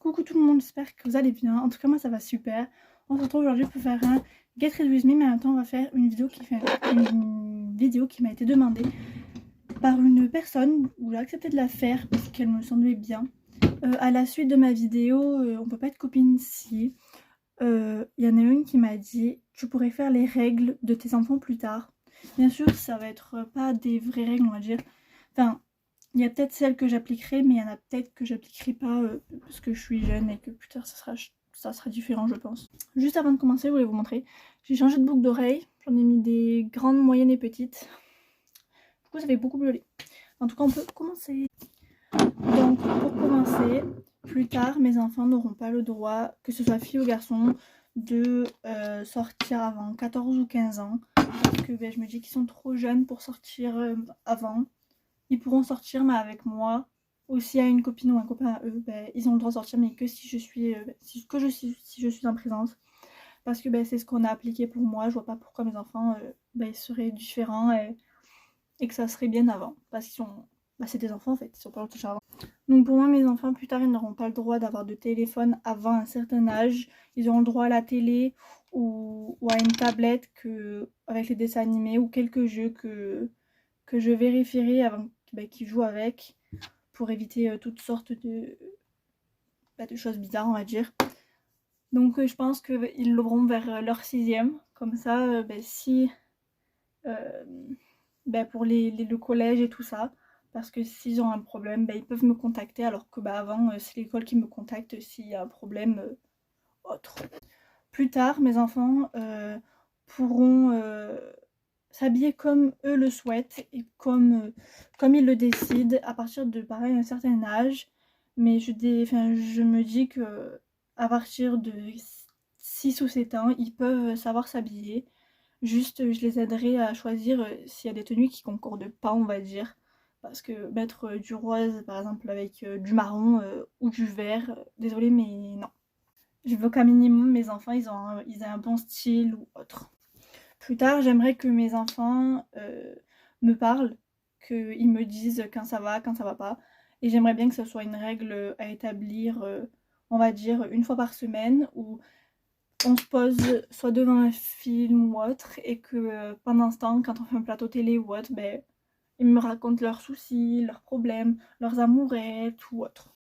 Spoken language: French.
Coucou tout le monde, j'espère que vous allez bien. En tout cas, moi ça va super. On se retrouve aujourd'hui pour faire un Get Ready With Me, mais en même temps, on va faire une vidéo qui m'a été demandée par une personne où j'ai accepté de la faire parce qu'elle me semblait bien. À la suite de ma vidéo, on peut pas être copine si. Il y en a une qui m'a dit tu pourrais faire les règles de tes enfants plus tard. Bien sûr, ça va être pas des vraies règles, on va dire. Enfin, il y a peut-être celles que j'appliquerai, mais il y en a peut-être que j'appliquerai pas parce que je suis jeune et que plus tard ça sera différent, je pense. Juste avant de commencer, je voulais vous montrer. J'ai changé de boucle d'oreille. J'en ai mis des grandes, moyennes et petites. Du coup, ça fait beaucoup plus joli. En tout cas, on peut commencer. Donc, pour commencer, plus tard, mes enfants n'auront pas le droit, que ce soit fille ou garçon, de sortir avant 14 ou 15 ans. Parce que je me dis qu'ils sont trop jeunes pour sortir avant. Ils pourront sortir, mais avec moi. Ou s'il y a une copine ou un copain à eux, ils ont le droit de sortir, mais que si je suis, si je suis en présence. Parce que c'est ce qu'on a appliqué pour moi. Je vois pas pourquoi mes enfants ils seraient différents et que ça serait bien avant. Parce qu'ils sont. C'est des enfants en fait, ils sont pas le toucher avant. Donc pour moi, mes enfants, plus tard, ils n'auront pas le droit d'avoir de téléphone avant un certain âge. Ils auront le droit à la télé ou à une tablette avec les dessins animés ou quelques jeux que je vérifierai avant qu'ils jouent avec pour éviter toutes sortes de choses bizarres, on va dire. Donc je pense qu'ils l'auront vers leur 6e. Comme ça, si euh, pour le collège et tout ça. Parce que s'ils ont un problème, ils peuvent me contacter. Alors que avant, c'est l'école qui me contacte s'il y a un problème autre. Plus tard, mes enfants pourront s'habiller comme eux le souhaitent et comme ils le décident à partir de pareil un certain âge. Mais je me dis que à partir de 6 ou 7 ans, ils peuvent savoir s'habiller. Juste, je les aiderai à choisir s'il y a des tenues qui concordent pas, on va dire. Parce que mettre du rose, par exemple, avec du marron ou du vert, désolée, mais non. Je veux qu'à minimum, mes enfants, ils aient un bon style ou autre. Plus tard, j'aimerais que mes enfants me parlent, qu'ils me disent quand ça va pas. Et j'aimerais bien que ce soit une règle à établir, on va dire, une fois par semaine, où on se pose soit devant un film ou autre, et que pendant ce temps, quand on fait un plateau télé ou autre, ils me racontent leurs soucis, leurs problèmes, leurs amourettes ou autre.